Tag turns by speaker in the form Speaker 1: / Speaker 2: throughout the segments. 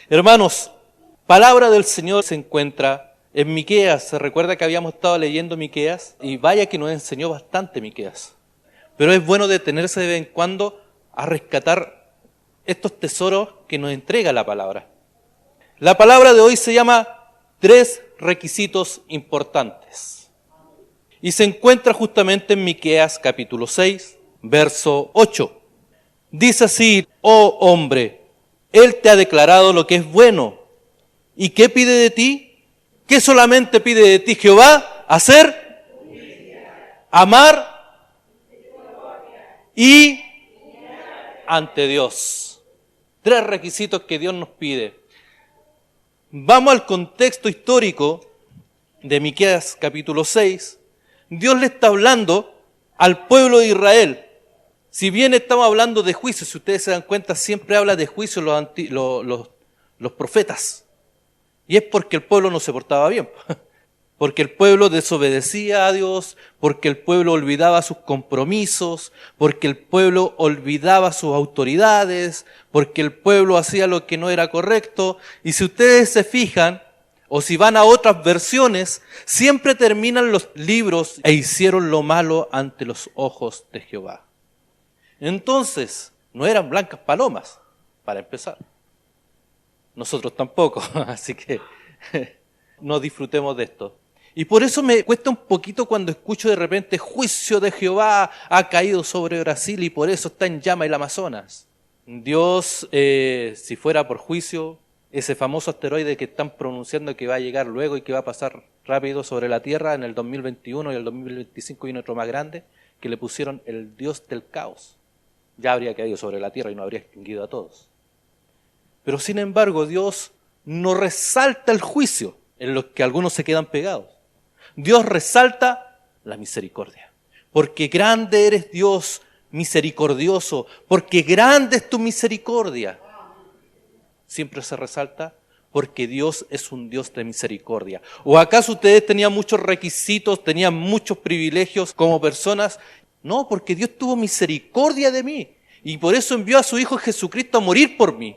Speaker 1: Hermanos, palabra del Señor se encuentra en Miqueas. Se recuerda que habíamos estado leyendo Miqueas y vaya que nos enseñó bastante Miqueas. Pero es bueno detenerse de vez en cuando a rescatar estos tesoros que nos entrega la palabra. La palabra de hoy se llama 3 requisitos importantes. Y se encuentra justamente en Miqueas capítulo 6, verso 8. Dice así: oh hombre, Él te ha declarado lo que es bueno. ¿Y qué pide de ti? ¿Qué solamente pide de ti Jehová? Hacer, amar y ante Dios. 3 requisitos que Dios nos pide. Vamos al contexto histórico de Miqueas capítulo 6. Dios le está hablando al pueblo de Israel. Si bien estamos hablando de juicio, si ustedes se dan cuenta, siempre habla de juicio los profetas. Y es porque el pueblo no se portaba bien. Porque el pueblo desobedecía a Dios, porque el pueblo olvidaba sus compromisos, porque el pueblo olvidaba sus autoridades, porque el pueblo hacía lo que no era correcto. Y si ustedes se fijan, o si van a otras versiones, siempre terminan los libros: e hicieron lo malo ante los ojos de Jehová. Entonces, no eran blancas palomas, para empezar. Nosotros tampoco, así que no disfrutemos de esto. Y por eso me cuesta un poquito cuando escucho de repente: juicio de Jehová ha caído sobre Brasil y por eso está en llama el Amazonas. Dios, si fuera por juicio, ese famoso asteroide que están pronunciando que va a llegar luego y que va a pasar rápido sobre la Tierra en el 2021 y el 2025 viene otro más grande, que le pusieron el Dios del caos, ya habría caído sobre la Tierra y no habría extinguido a todos. Pero sin embargo, Dios no resalta el juicio en los que algunos se quedan pegados. Dios resalta la misericordia. Porque grande eres Dios, misericordioso, porque grande es tu misericordia. Siempre se resalta porque Dios es un Dios de misericordia. ¿O acaso ustedes tenían muchos requisitos, tenían muchos privilegios como personas? No, porque Dios tuvo misericordia de mí y por eso envió a su Hijo Jesucristo a morir por mí.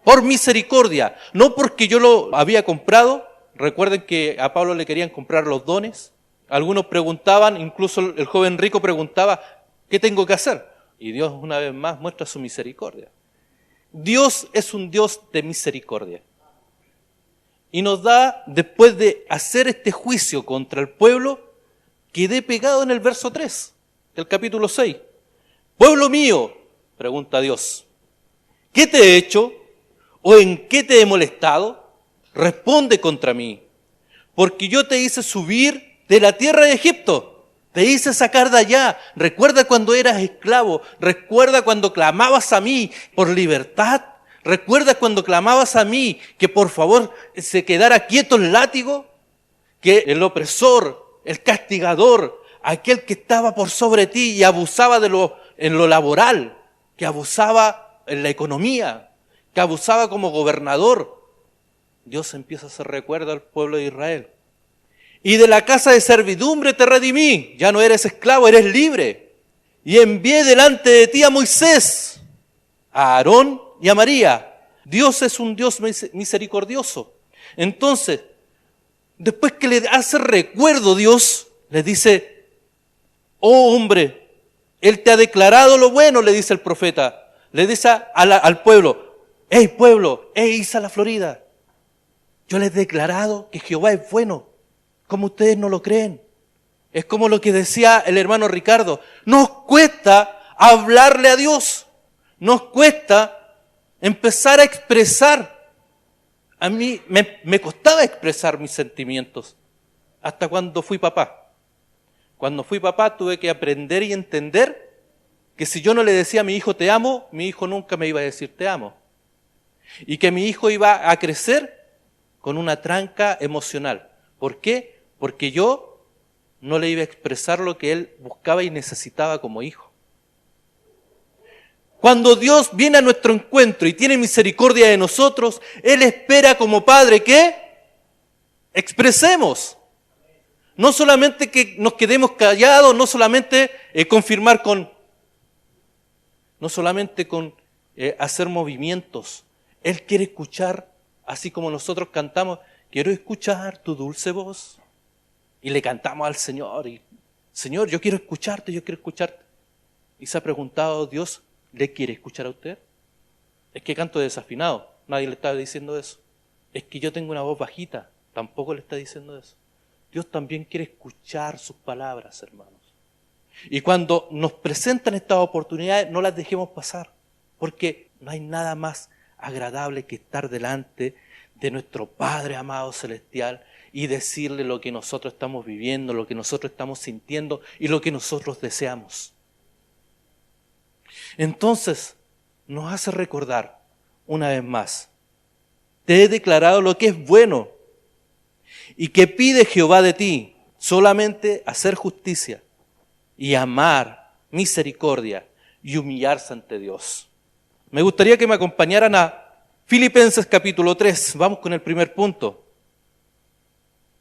Speaker 1: Por misericordia, no porque yo lo había comprado. Recuerden que a Pablo le querían comprar los dones. Algunos preguntaban, incluso el joven rico preguntaba: ¿qué tengo que hacer? Y Dios una vez más muestra su misericordia. Dios es un Dios de misericordia. Y nos da, después de hacer este juicio contra el pueblo, quedé pegado en el verso 3 del capítulo 6. Pueblo mío, pregunta Dios, ¿qué te he hecho? ¿O en qué te he molestado? Responde contra mí, porque yo te hice subir de la tierra de Egipto, te hice sacar de allá. Recuerda cuando eras esclavo, recuerda cuando clamabas a mí por libertad, recuerda cuando clamabas a mí que por favor se quedara quieto el látigo, que el opresor, el castigador, aquel que estaba por sobre ti y abusaba en lo laboral, que abusaba en la economía, que abusaba como gobernador. Dios empieza a hacer recuerdo al pueblo de Israel. Y de la casa de servidumbre te redimí, ya no eres esclavo, eres libre. Y envié delante de ti a Moisés, a Aarón y a María. Dios es un Dios misericordioso. Entonces, después que le hace recuerdo Dios, le dice: oh hombre, Él te ha declarado lo bueno, le dice el profeta. Le dice al pueblo: hey pueblo, hey Isa la Florida, yo les he declarado que Jehová es bueno, como ustedes no lo creen. Es como lo que decía el hermano Ricardo: nos cuesta hablarle a Dios, nos cuesta empezar a expresar. A mí me costaba expresar mis sentimientos hasta cuando fui papá. Cuando fui papá tuve que aprender y entender que si yo no le decía a mi hijo te amo, mi hijo nunca me iba a decir te amo. Y que mi hijo iba a crecer con una tranca emocional. ¿Por qué? Porque yo no le iba a expresar lo que él buscaba y necesitaba como hijo. Cuando Dios viene a nuestro encuentro y tiene misericordia de nosotros, Él espera como Padre que expresemos. No solamente que nos quedemos callados, no solamente no solamente con hacer movimientos. Él quiere escuchar, así como nosotros cantamos, quiero escuchar tu dulce voz. Y le cantamos al Señor, y Señor, yo quiero escucharte, yo quiero escucharte. Y se ha preguntado, ¿Dios le quiere escuchar a usted? Es que canto desafinado, nadie le está diciendo eso. Es que yo tengo una voz bajita, tampoco le está diciendo eso. Dios también quiere escuchar sus palabras, hermanos. Y cuando nos presentan estas oportunidades, no las dejemos pasar, porque no hay nada más agradable que estar delante de nuestro Padre amado celestial y decirle lo que nosotros estamos viviendo, lo que nosotros estamos sintiendo y lo que nosotros deseamos. Entonces, nos hace recordar una vez más, te he declarado lo que es bueno y que pide Jehová de ti, solamente hacer justicia y amar misericordia y humillarse ante Dios. Me gustaría que me acompañaran a Filipenses capítulo 3, vamos con el primer punto.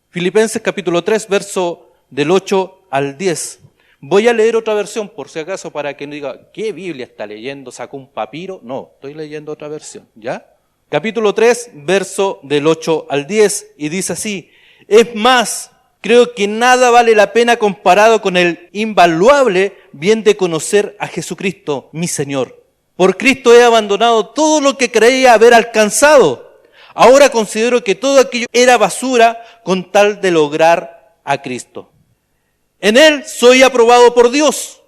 Speaker 1: Filipenses capítulo 3, verso del 8 al 10. Voy a leer otra versión, por si acaso, para que no diga, ¿qué Biblia está leyendo? ¿Sacó un papiro? No, estoy leyendo otra versión, ¿ya? Capítulo 3, verso del 8 al 10, y dice así, es más, creo que nada vale la pena comparado con el invaluable bien de conocer a Jesucristo, mi Señor. Por Cristo he abandonado todo lo que creía haber alcanzado. Ahora considero que todo aquello era basura con tal de lograr a Cristo. En Él soy aprobado por Dios.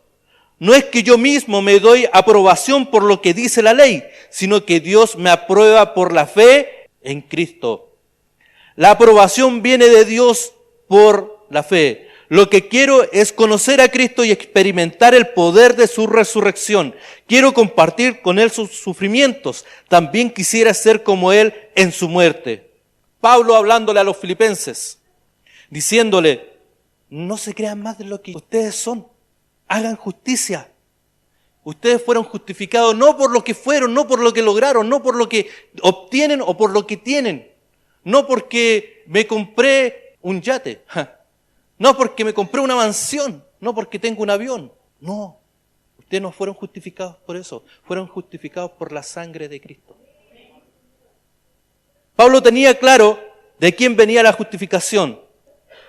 Speaker 1: No es que yo mismo me doy aprobación por lo que dice la ley, sino que Dios me aprueba por la fe en Cristo. La aprobación viene de Dios por la fe. Lo que quiero es conocer a Cristo y experimentar el poder de su resurrección. Quiero compartir con Él sus sufrimientos. También quisiera ser como Él en su muerte. Pablo hablándole a los filipenses, diciéndole, no se crean más de lo que ustedes son. Hagan justicia. Ustedes fueron justificados no por lo que fueron, no por lo que lograron, no por lo que obtienen o por lo que tienen. No porque me compré un yate. No porque me compré una mansión. No porque tengo un avión. No. Ustedes no fueron justificados por eso. Fueron justificados por la sangre de Cristo. Pablo tenía claro de quién venía la justificación.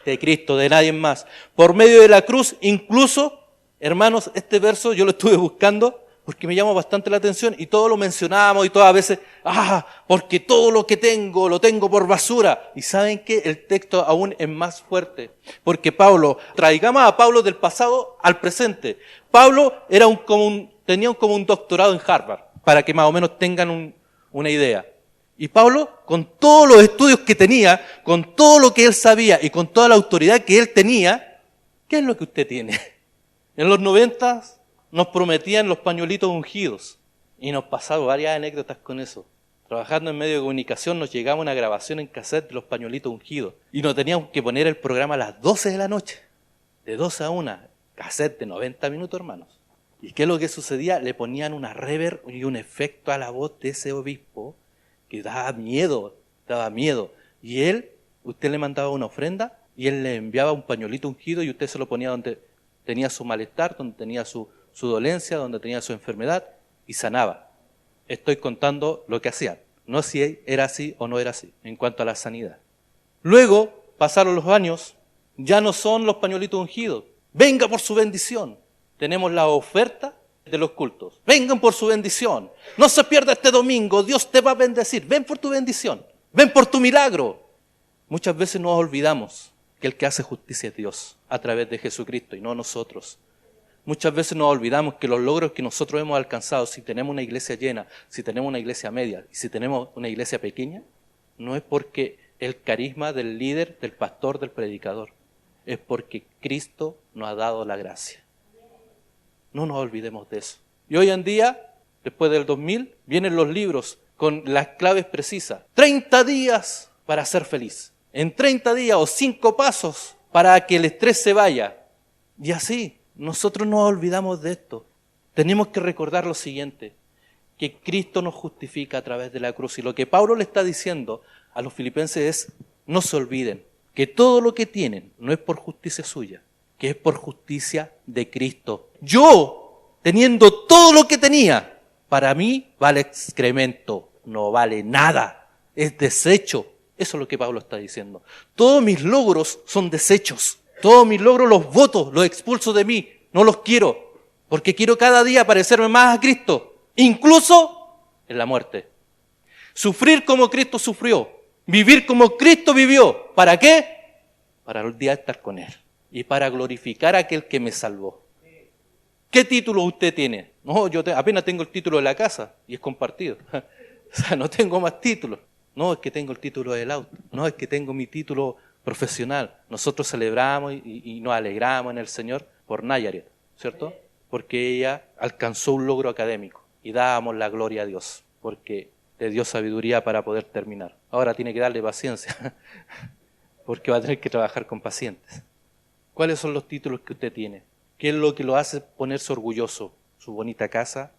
Speaker 1: De Cristo, de nadie más. Por medio de la cruz, incluso, hermanos, este verso yo lo estuve buscando porque me llamó bastante la atención y todo lo mencionábamos y todas a veces, porque todo lo que tengo, lo tengo por basura. Y ¿saben qué? El texto aún es más fuerte. Porque Pablo, traigamos a Pablo del pasado al presente. Pablo tenía como un doctorado en Harvard, para que más o menos tengan una idea. Y Pablo, con todos los estudios que tenía, con todo lo que él sabía y con toda la autoridad que él tenía, ¿qué es lo que usted tiene? En los 90 nos prometían los pañuelitos ungidos y nos pasaron varias anécdotas con eso. Trabajando en medio de comunicación nos llegaba una grabación en cassette de los pañuelitos ungidos y nos teníamos que poner el programa a las 12 de la noche, de 12 a 1, cassette de 90 minutos, hermanos. ¿Y qué es lo que sucedía? Le ponían una reverb y un efecto a la voz de ese obispo que daba miedo. Y usted le mandaba una ofrenda y él le enviaba un pañuelito ungido y usted se lo ponía donde tenía su malestar, donde tenía su dolencia, donde tenía su enfermedad y sanaba. Estoy contando lo que hacían, no si era así o no era así, en cuanto a la sanidad. Luego, pasaron los años, ya no son los pañuelitos ungidos. Venga por su bendición. Tenemos la oferta de los cultos. Vengan por su bendición. No se pierda este domingo. Dios te va a bendecir. Ven por tu bendición. Ven por tu milagro. Muchas veces nos olvidamos que el que hace justicia es Dios a través de Jesucristo y no nosotros. Muchas veces nos olvidamos que los logros que nosotros hemos alcanzado, si tenemos una iglesia llena, si tenemos una iglesia media y si tenemos una iglesia pequeña, no es porque el carisma del líder, del pastor, del predicador. Es porque Cristo nos ha dado la gracia. No nos olvidemos de eso. Y hoy en día, después del 2000, vienen los libros con las claves precisas. 30 días para ser feliz. En 30 días o 5 pasos para que el estrés se vaya. Y así, nosotros nos olvidamos de esto. Tenemos que recordar lo siguiente, que Cristo nos justifica a través de la cruz. Y lo que Pablo le está diciendo a los filipenses es, no se olviden que todo lo que tienen no es por justicia suya, que es por justicia de Cristo. Yo, teniendo todo lo que tenía, para mí vale excremento. no vale nada, es desecho. Eso es lo que Pablo está diciendo. Todos mis logros son desechos. Todos mis logros los voto, los expulso de mí. No los quiero, porque quiero cada día parecerme más a Cristo, incluso en la muerte. Sufrir como Cristo sufrió, vivir como Cristo vivió. ¿Para qué? Para el día estar con Él y para glorificar a aquel que me salvó. ¿Qué título usted tiene? No, yo apenas tengo el título de la casa y es compartido. O sea, no tengo más títulos. No, es que tengo el título del auto. No, es que tengo mi título profesional. Nosotros celebramos y nos alegramos en el Señor por Nayarit, ¿cierto? Porque ella alcanzó un logro académico y dábamos la gloria a Dios, porque le dio sabiduría para poder terminar. Ahora tiene que darle paciencia, porque va a tener que trabajar con pacientes. ¿Cuáles son los títulos que usted tiene? ¿Qué es lo que lo hace ponerse orgulloso? Su bonita casa,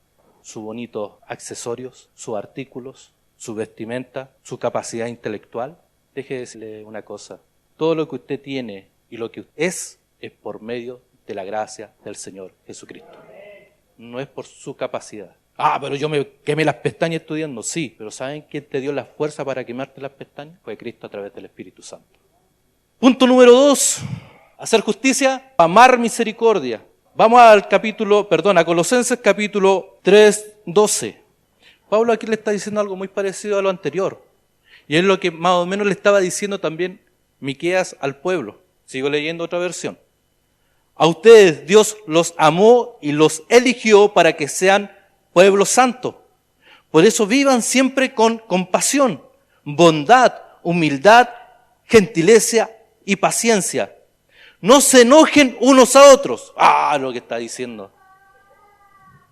Speaker 1: sus bonitos accesorios, sus artículos, su vestimenta, su capacidad intelectual. Deje de decirle una cosa. Todo lo que usted tiene y lo que es por medio de la gracia del Señor Jesucristo. No es por su capacidad. Pero yo me quemé las pestañas estudiando. Sí, pero ¿saben quién te dio la fuerza para quemarte las pestañas? Fue Cristo a través del Espíritu Santo. Punto número 2. Hacer justicia, amar misericordia. Vamos a Colosenses capítulo 3, 12. Pablo aquí le está diciendo algo muy parecido a lo anterior. Y es lo que más o menos le estaba diciendo también Miqueas al pueblo. Sigo leyendo otra versión. A ustedes Dios los amó y los eligió para que sean pueblo santo. Por eso vivan siempre con compasión, bondad, humildad, gentileza y paciencia. No se enojen unos a otros. Lo que está diciendo.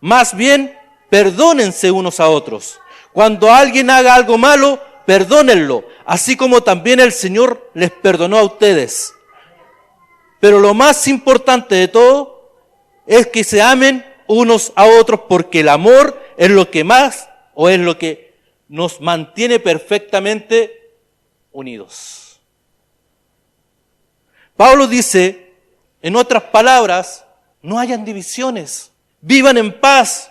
Speaker 1: Más bien, perdónense unos a otros. Cuando alguien haga algo malo, perdónenlo, así como también el Señor les perdonó a ustedes. Pero lo más importante de todo es que se amen unos a otros, porque el amor es lo que más o es lo que nos mantiene perfectamente unidos. Pablo dice, en otras palabras, no hayan divisiones, vivan en paz,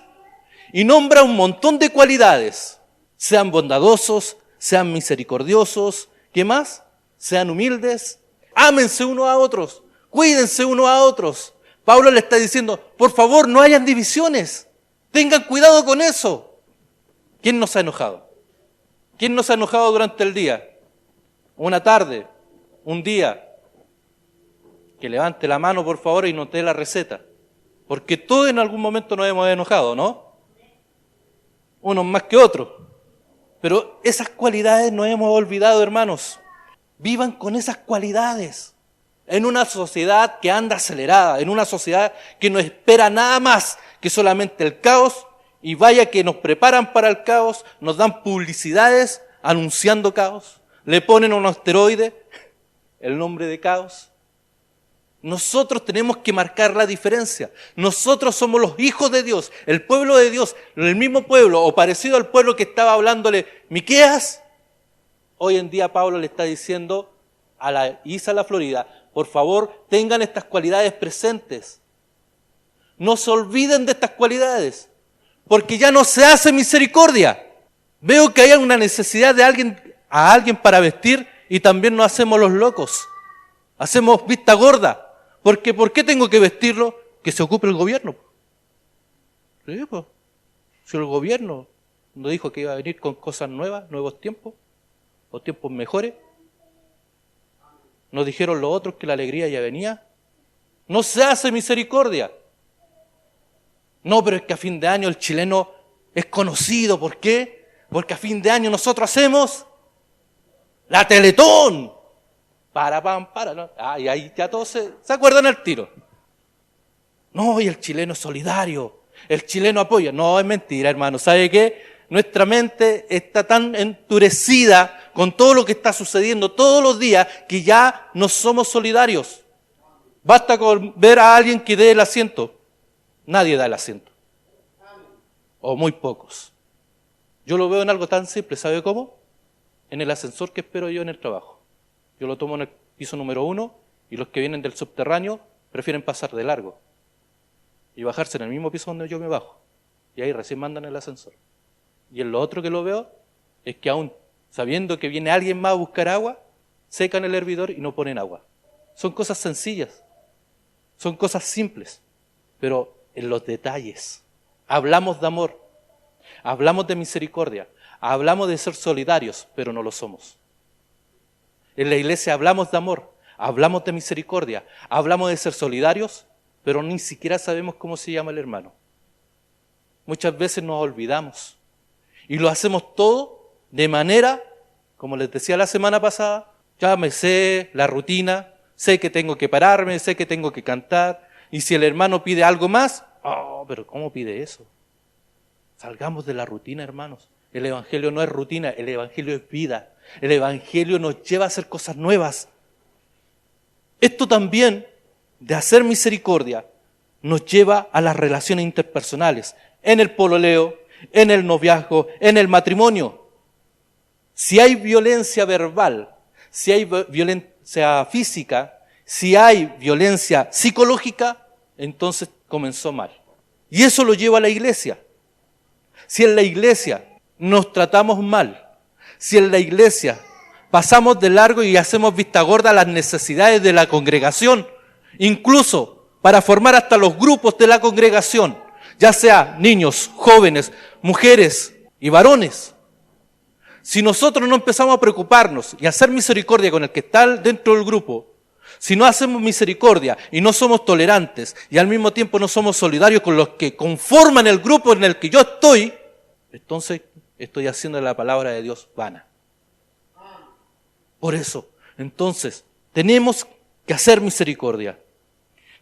Speaker 1: y nombra un montón de cualidades. Sean bondadosos, sean misericordiosos, ¿qué más? Sean humildes, ámense unos a otros, cuídense unos a otros. Pablo le está diciendo, por favor, no hayan divisiones, tengan cuidado con eso. ¿Quién nos ha enojado? ¿Quién nos ha enojado durante el día? Una tarde, un día. Que levante la mano, por favor, y nos dé la receta. Porque todos en algún momento nos hemos enojado, ¿no? Unos más que otros. Pero esas cualidades no hemos olvidado, hermanos. Vivan con esas cualidades. En una sociedad que anda acelerada, en una sociedad que no espera nada más que solamente el caos, y vaya que nos preparan para el caos, nos dan publicidades anunciando caos, le ponen a un asteroide el nombre de caos. Nosotros tenemos que marcar la diferencia. Nosotros somos los hijos de Dios, el pueblo de Dios, el mismo pueblo o parecido al pueblo que estaba hablándole Miqueas. Hoy en día Pablo le está diciendo a la Isa, la Florida, por favor tengan estas cualidades presentes. No se olviden de estas cualidades, porque ya no se hace misericordia. Veo que hay una necesidad de a alguien para vestir y también nos hacemos los locos. Hacemos vista gorda. Porque ¿por qué tengo que vestirlo? Que se ocupe el gobierno. Sí, pues. Si el gobierno nos dijo que iba a venir con cosas nuevas, nuevos tiempos, o tiempos mejores. Nos dijeron los otros que la alegría ya venía. No se hace misericordia. No, pero es que a fin de año el chileno es conocido. ¿Por qué? Porque a fin de año nosotros hacemos la Teletón. ¿no? Y ahí ya todos se acuerdan al tiro. No, y el chileno es solidario, el chileno apoya. No, es mentira, hermano. ¿Sabe qué? Nuestra mente está tan endurecida con todo lo que está sucediendo todos los días que ya no somos solidarios. Basta con ver a alguien que dé el asiento. Nadie da el asiento. O muy pocos. Yo lo veo en algo tan simple, ¿sabe cómo? En el ascensor que espero yo en el trabajo. Yo lo tomo en el piso número 1 y los que vienen del subterráneo prefieren pasar de largo y bajarse en el mismo piso donde yo me bajo. Y ahí recién mandan el ascensor. Y en lo otro que lo veo, es que aún sabiendo que viene alguien más a buscar agua, secan el hervidor y no ponen agua. Son cosas sencillas, son cosas simples, pero en los detalles. Hablamos de amor, hablamos de misericordia, hablamos de ser solidarios, pero no lo somos. En la iglesia hablamos de amor, hablamos de misericordia, hablamos de ser solidarios, pero ni siquiera sabemos cómo se llama el hermano. Muchas veces nos olvidamos y lo hacemos todo de manera, como les decía la semana pasada, ya me sé la rutina, sé que tengo que pararme, sé que tengo que cantar, y si el hermano pide algo más, pero ¿cómo pide eso? Salgamos de la rutina, hermanos. El evangelio no es rutina, el evangelio es vida. El evangelio nos lleva a hacer cosas nuevas. Esto también, de hacer misericordia, nos lleva a las relaciones interpersonales, en el pololeo, en el noviazgo, en el matrimonio. Si hay violencia verbal, si hay violencia física, si hay violencia psicológica, entonces comenzó mal. Y eso lo lleva a la iglesia. Si en la iglesia nos tratamos mal, si en la iglesia pasamos de largo y hacemos vista gorda a las necesidades de la congregación, incluso para formar hasta los grupos de la congregación, ya sea niños, jóvenes, mujeres y varones, si nosotros no empezamos a preocuparnos y a hacer misericordia con el que está dentro del grupo, si no hacemos misericordia y no somos tolerantes y al mismo tiempo no somos solidarios con los que conforman el grupo en el que yo estoy, entonces estoy haciendo la palabra de Dios vana. Por eso, entonces, tenemos que hacer misericordia.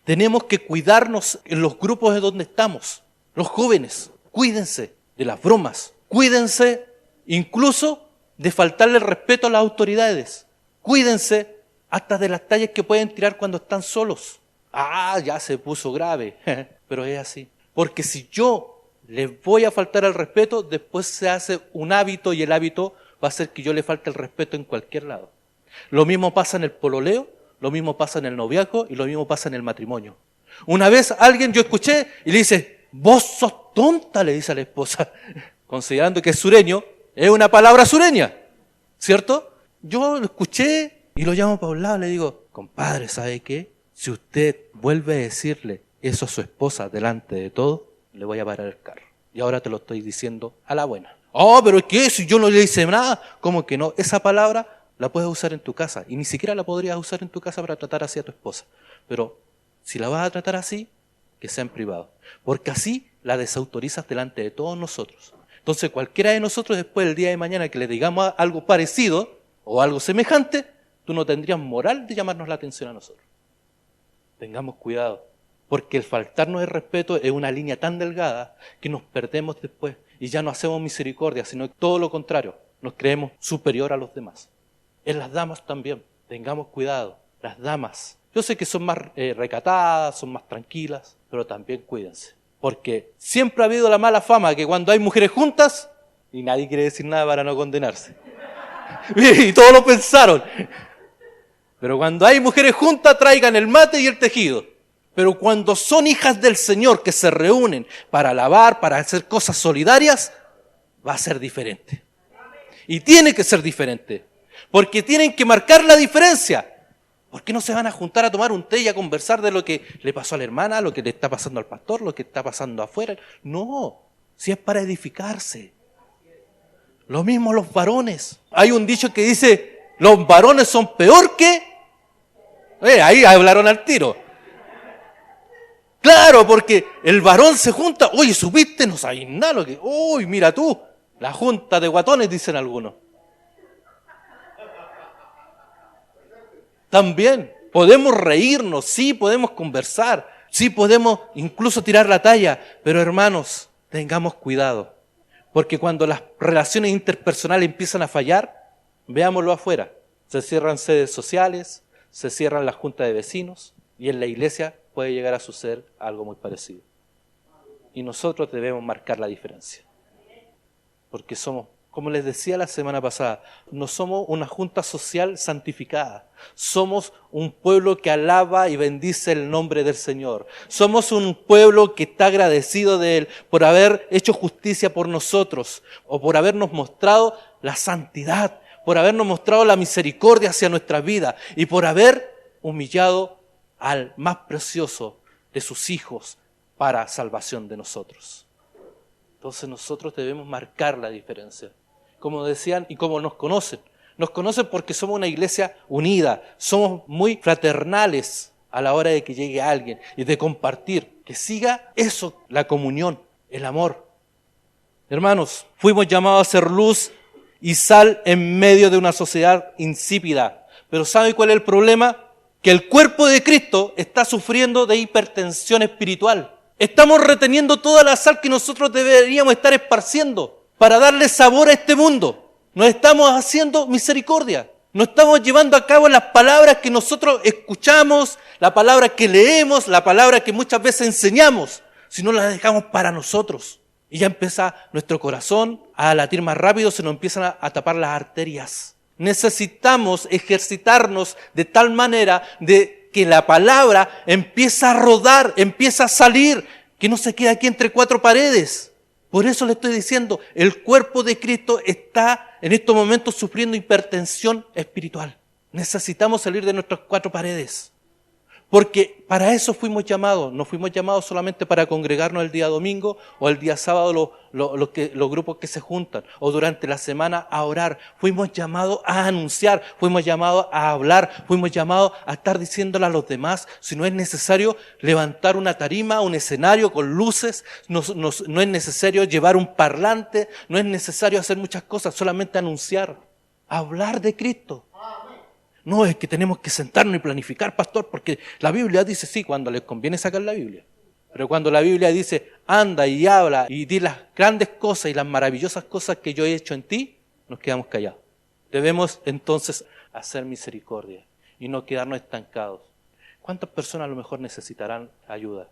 Speaker 1: Tenemos que cuidarnos en los grupos de donde estamos. Los jóvenes, cuídense de las bromas. Cuídense incluso de faltarle el respeto a las autoridades. Cuídense hasta de las tallas que pueden tirar cuando están solos. Ya se puso grave. Pero es así. Porque si yo les voy a faltar el respeto, después se hace un hábito y el hábito va a hacer que yo le falte el respeto en cualquier lado. Lo mismo pasa en el pololeo, lo mismo pasa en el noviazgo y lo mismo pasa en el matrimonio. Una vez alguien yo escuché y le dice, vos sos tonta, le dice a la esposa, considerando que es sureño, es una palabra sureña, ¿cierto? Yo lo escuché y lo llamo para un lado y le digo, compadre, ¿sabe qué? Si usted vuelve a decirle eso a su esposa delante de todos, le voy a parar el carro. Y ahora te lo estoy diciendo a la buena. Pero es que si yo no le hice nada, ¿cómo que no? Esa palabra la puedes usar en tu casa y ni siquiera la podrías usar en tu casa para tratar así a tu esposa. Pero si la vas a tratar así, que sea en privado. Porque así la desautorizas delante de todos nosotros. Entonces cualquiera de nosotros después del día de mañana que le digamos algo parecido o algo semejante, tú no tendrías moral de llamarnos la atención a nosotros. Tengamos cuidado. Porque el faltarnos el respeto es una línea tan delgada que nos perdemos después y ya no hacemos misericordia, sino todo lo contrario, nos creemos superior a los demás. En las damas también, tengamos cuidado, las damas. Yo sé que son más recatadas, son más tranquilas, pero también cuídense. Porque siempre ha habido la mala fama que cuando hay mujeres juntas, y nadie quiere decir nada para no condenarse. Y todos lo pensaron. Pero cuando hay mujeres juntas, traigan el mate y el tejido. Pero cuando son hijas del Señor que se reúnen para alabar, para hacer cosas solidarias, va a ser diferente. Y tiene que ser diferente. Porque tienen que marcar la diferencia. ¿Por qué no se van a juntar a tomar un té y a conversar de lo que le pasó a la hermana, lo que le está pasando al pastor, lo que está pasando afuera? No, si es para edificarse. Lo mismo los varones. Hay un dicho que dice, los varones son peor que... ahí hablaron al tiro. Claro, porque el varón se junta, oye, ¿supiste? No sabéis nada lo que... Uy, mira tú, la junta de guatones, dicen algunos. También podemos reírnos, sí, podemos conversar, sí, podemos incluso tirar la talla, pero hermanos, tengamos cuidado, porque cuando las relaciones interpersonales empiezan a fallar, veámoslo afuera, se cierran sedes sociales, se cierran las juntas de vecinos y en la iglesia puede llegar a suceder algo muy parecido. Y nosotros debemos marcar la diferencia, porque somos Como les decía la semana pasada, no somos una junta social santificada. Somos un pueblo que alaba y bendice el nombre del Señor. Somos un pueblo que está agradecido de Él por haber hecho justicia por nosotros o por habernos mostrado la santidad, por habernos mostrado la misericordia hacia nuestra vida y por haber humillado al más precioso de sus hijos para salvación de nosotros. Entonces nosotros debemos marcar la diferencia. Como decían y como nos conocen porque somos una iglesia unida, somos muy fraternales a la hora de que llegue alguien y de compartir, que siga eso, la comunión, el amor. Hermanos, fuimos llamados a ser luz y sal en medio de una sociedad insípida. Pero ¿sabe cuál es el problema? Que el cuerpo de Cristo está sufriendo de hipertensión espiritual. Estamos reteniendo toda la sal que nosotros deberíamos estar esparciendo para darle sabor a este mundo. No estamos haciendo misericordia. No estamos llevando a cabo las palabras que nosotros escuchamos, la palabra que leemos, la palabra que muchas veces enseñamos, sino las dejamos para nosotros. Y ya empieza nuestro corazón a latir más rápido, se nos empiezan a tapar las arterias. Necesitamos ejercitarnos de tal manera de que la palabra empieza a rodar, empieza a salir, que no se quede aquí entre cuatro paredes. Por eso le estoy diciendo, el cuerpo de Cristo está en estos momentos sufriendo hipertensión espiritual. Necesitamos salir de nuestras cuatro paredes. Porque para eso fuimos llamados. No fuimos llamados solamente para congregarnos el día domingo o el día sábado los grupos que se juntan o durante la semana a orar. Fuimos llamados a anunciar, fuimos llamados a hablar, fuimos llamados a estar diciéndole a los demás. Si no es necesario levantar una tarima, un escenario con luces, no es necesario llevar un parlante, no es necesario hacer muchas cosas, solamente anunciar, hablar de Cristo. No, es que tenemos que sentarnos y planificar, pastor, porque la Biblia dice sí, cuando les conviene sacar la Biblia. Pero cuando la Biblia dice, anda y habla y di las grandes cosas y las maravillosas cosas que yo he hecho en ti, nos quedamos callados. Debemos entonces hacer misericordia y no quedarnos estancados. ¿Cuántas personas a lo mejor necesitarán ayuda?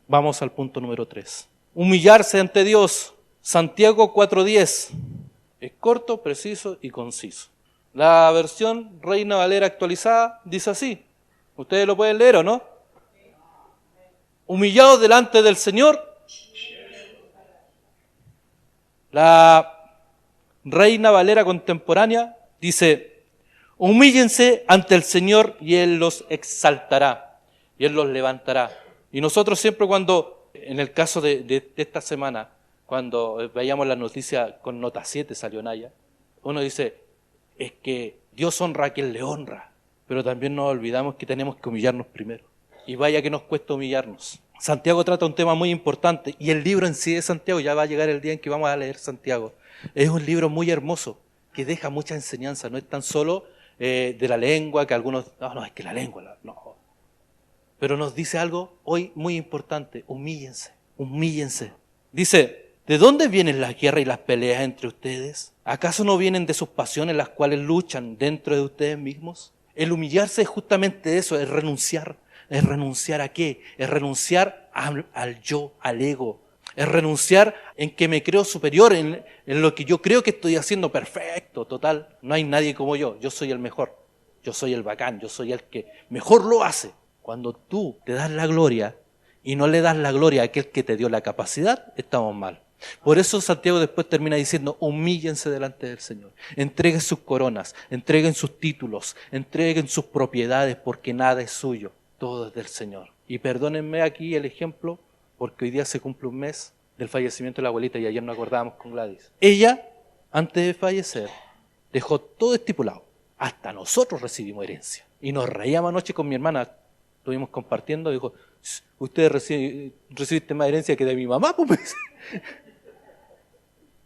Speaker 1: Vamos al punto número 3. Humillarse ante Dios. Santiago 4:10. Es corto, preciso y conciso. La versión Reina Valera actualizada dice así. Ustedes lo pueden leer, ¿o no? Humillados delante del Señor. La Reina Valera contemporánea dice, humíllense ante el Señor y Él los exaltará y Él los levantará. Y nosotros siempre cuando, en el caso de esta semana, cuando veíamos la noticia con nota 7 salió Naya, uno dice, es que Dios honra a quien le honra, pero también nos olvidamos que tenemos que humillarnos primero. Y vaya que nos cuesta humillarnos. Santiago trata un tema muy importante y el libro en sí de Santiago, ya va a llegar el día en que vamos a leer Santiago, es un libro muy hermoso que deja mucha enseñanza, no es tan solo de la lengua que algunos, no, es que la lengua, no. Pero nos dice algo hoy muy importante, humíllense. Dice, ¿de dónde vienen las guerras y las peleas entre ustedes? ¿Acaso no vienen de sus pasiones las cuales luchan dentro de ustedes mismos? El humillarse es justamente eso, es renunciar. ¿Es renunciar a qué? Es renunciar al yo, al ego. Es renunciar en que me creo superior, en lo que yo creo que estoy haciendo perfecto, total. No hay nadie como yo soy el mejor, yo soy el bacán, yo soy el que mejor lo hace. Cuando tú te das la gloria y no le das la gloria a aquel que te dio la capacidad, estamos mal. Por eso Santiago después termina diciendo, humíllense delante del Señor, entreguen sus coronas, entreguen sus títulos, entreguen sus propiedades, porque nada es suyo, todo es del Señor. Y perdónenme aquí el ejemplo, porque hoy día se cumple un mes del fallecimiento de la abuelita y ayer nos acordábamos con Gladys. Ella, antes de fallecer, dejó todo estipulado, hasta nosotros recibimos herencia. Y nos reíamos anoche con mi hermana, estuvimos compartiendo, dijo, ustedes recibiste más herencia que de mi mamá, pues.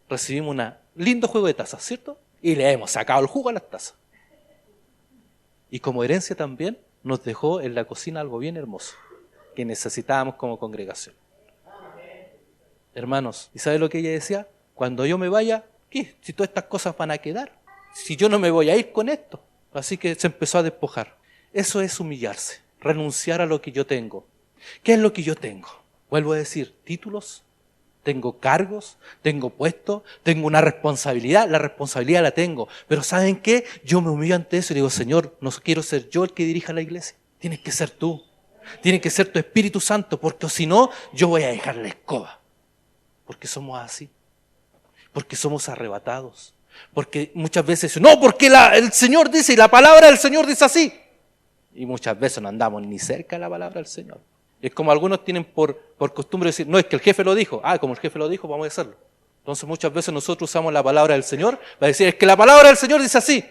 Speaker 1: Recibimos un lindo juego de tazas, ¿cierto? Y le hemos sacado el jugo a las tazas. Y como herencia también nos dejó en la cocina algo bien hermoso que necesitábamos como congregación. Hermanos, ¿y sabe lo que ella decía? Cuando yo me vaya, ¿qué? Si todas estas cosas van a quedar, si yo no me voy a ir con esto. Así que se empezó a despojar. Eso es humillarse, renunciar a lo que yo tengo. ¿Qué es lo que yo tengo? Vuelvo a decir, títulos, Tengo cargos, tengo puestos, tengo una responsabilidad. La responsabilidad la tengo. Pero ¿saben qué? Yo me humillo ante eso y digo, Señor, no quiero ser yo el que dirija la iglesia. Tienes que ser tú. Tiene que ser tu Espíritu Santo, porque si no, yo voy a dejar la escoba. Porque somos así. Porque somos arrebatados. Porque muchas veces, no, porque el Señor dice, y la palabra del Señor dice así. Y muchas veces no andamos ni cerca de la palabra del Señor. Es como algunos tienen por costumbre decir, no, es que el jefe lo dijo. Como el jefe lo dijo, vamos a hacerlo. Entonces muchas veces nosotros usamos la palabra del Señor para decir, es que la palabra del Señor dice así.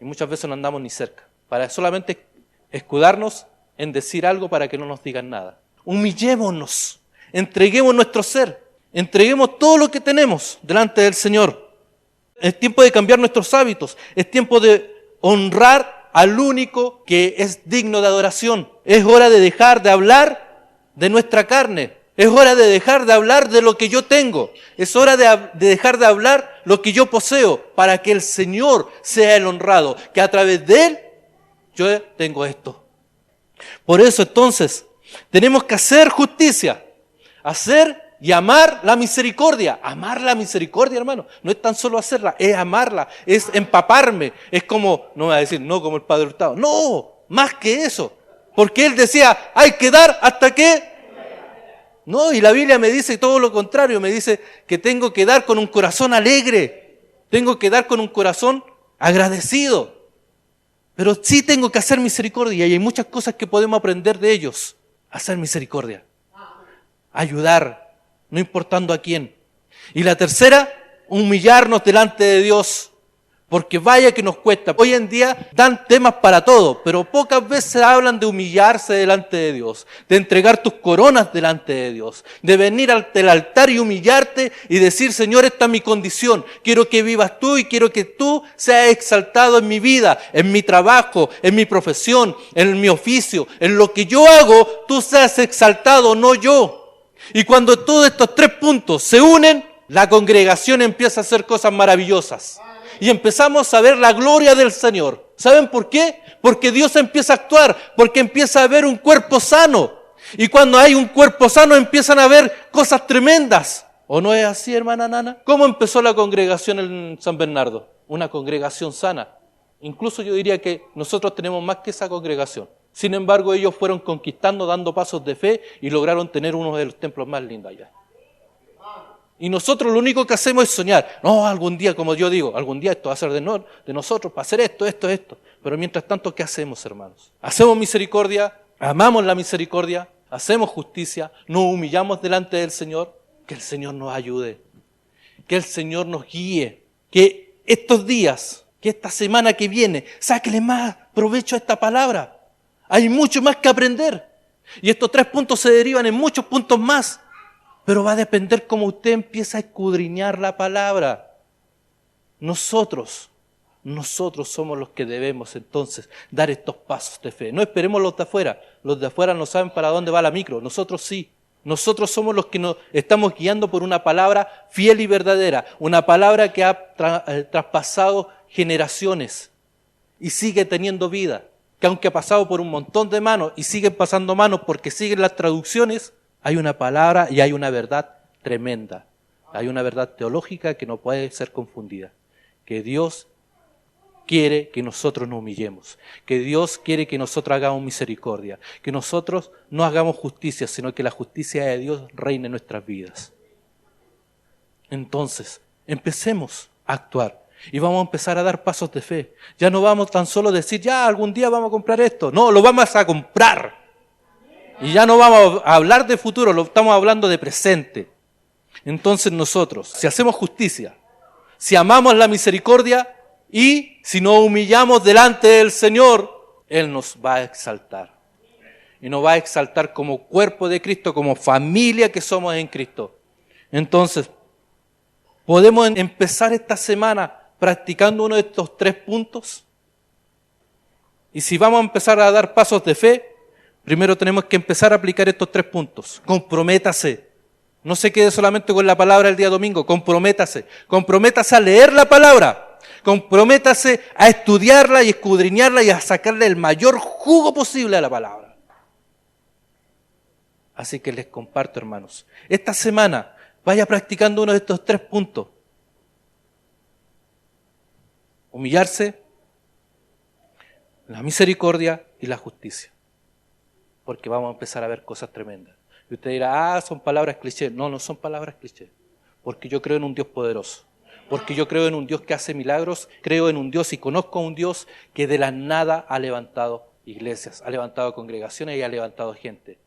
Speaker 1: Y muchas veces no andamos ni cerca. Para solamente escudarnos en decir algo para que no nos digan nada. Humillémonos, entreguemos nuestro ser, entreguemos todo lo que tenemos delante del Señor. Es tiempo de cambiar nuestros hábitos, es tiempo de honrar al único que es digno de adoración. Es hora de dejar de hablar de nuestra carne, es hora de dejar de hablar de lo que yo tengo, es hora de dejar de hablar lo que yo poseo para que el Señor sea el honrado, que a través de Él yo tengo esto. Por eso entonces tenemos que hacer justicia, hacer y amar la misericordia. Amar la misericordia, hermano, no es tan solo hacerla, es amarla, es empaparme. Es como, no me va a decir, no como el Padre Hurtado, no, más que eso. Porque Él decía, hay que dar hasta que... No, y la Biblia me dice todo lo contrario, me dice que tengo que dar con un corazón alegre, tengo que dar con un corazón agradecido. Pero sí tengo que hacer misericordia y hay muchas cosas que podemos aprender de ellos. Hacer misericordia, ayudar, no importando a quién. Y la tercera, humillarnos delante de Dios, porque vaya que nos cuesta. Hoy en día dan temas para todo, pero pocas veces hablan de humillarse delante de Dios, de entregar tus coronas delante de Dios, de venir ante el altar y humillarte y decir, Señor, esta es mi condición, quiero que vivas tú y quiero que tú seas exaltado en mi vida, en mi trabajo, en mi profesión, en mi oficio, en lo que yo hago, tú seas exaltado, no yo. Y cuando todos estos tres puntos se unen, la congregación empieza a hacer cosas maravillosas. Y empezamos a ver la gloria del Señor. ¿Saben por qué? Porque Dios empieza a actuar, porque empieza a haber un cuerpo sano. Y cuando hay un cuerpo sano empiezan a haber cosas tremendas. ¿O no es así, hermana Nana? ¿Cómo empezó la congregación en San Bernardo? Una congregación sana. Incluso yo diría que nosotros tenemos más que esa congregación. Sin embargo, ellos fueron conquistando, dando pasos de fe y lograron tener uno de los templos más lindos allá. Y nosotros lo único que hacemos es soñar. No, algún día, como yo digo, algún día esto va a ser de nosotros, para hacer esto. Pero mientras tanto, ¿qué hacemos, hermanos? Hacemos misericordia, amamos la misericordia, hacemos justicia, nos humillamos delante del Señor. Que el Señor nos ayude, que el Señor nos guíe, que estos días, que esta semana que viene, sáquele más provecho a esta palabra. Hay mucho más que aprender. Y estos 3 puntos se derivan en muchos puntos más. Pero va a depender cómo usted empieza a escudriñar la palabra. Nosotros somos los que debemos entonces dar estos pasos de fe. No esperemos los de afuera. Los de afuera no saben para dónde va la micro. Nosotros sí. Nosotros somos los que nos estamos guiando por una palabra fiel y verdadera. Una palabra que ha traspasado generaciones y sigue teniendo vida. Que aunque ha pasado por un montón de manos y siguen pasando manos porque siguen las traducciones, hay una palabra y hay una verdad tremenda. Hay una verdad teológica que no puede ser confundida. Que Dios quiere que nosotros nos humillemos. Que Dios quiere que nosotros hagamos misericordia. Que nosotros no hagamos justicia, sino que la justicia de Dios reine en nuestras vidas. Entonces, empecemos a actuar. Y vamos a empezar a dar pasos de fe. Ya no vamos tan solo a decir, ya algún día vamos a comprar esto. No, lo vamos a comprar. Y ya no vamos a hablar de futuro, lo estamos hablando de presente. Entonces nosotros, si hacemos justicia, si amamos la misericordia y si nos humillamos delante del Señor, Él nos va a exaltar. Y nos va a exaltar como cuerpo de Cristo, como familia que somos en Cristo. Entonces, podemos empezar esta semana practicando uno de estos 3 puntos. Y si vamos a empezar a dar pasos de fe, primero tenemos que empezar a aplicar estos 3 puntos. Comprométase. No se quede solamente con la palabra el día domingo. Comprométase. Comprométase a leer la palabra. Comprométase a estudiarla y escudriñarla y a sacarle el mayor jugo posible a la palabra. Así que les comparto, hermanos. Esta semana vaya practicando uno de estos 3 puntos. Humillarse, la misericordia y la justicia. Porque vamos a empezar a ver cosas tremendas. Y usted dirá, son palabras cliché. No, no son palabras cliché. Porque yo creo en un Dios poderoso. Porque yo creo en un Dios que hace milagros. Creo en un Dios y conozco a un Dios que de la nada ha levantado iglesias, ha levantado congregaciones y ha levantado gente.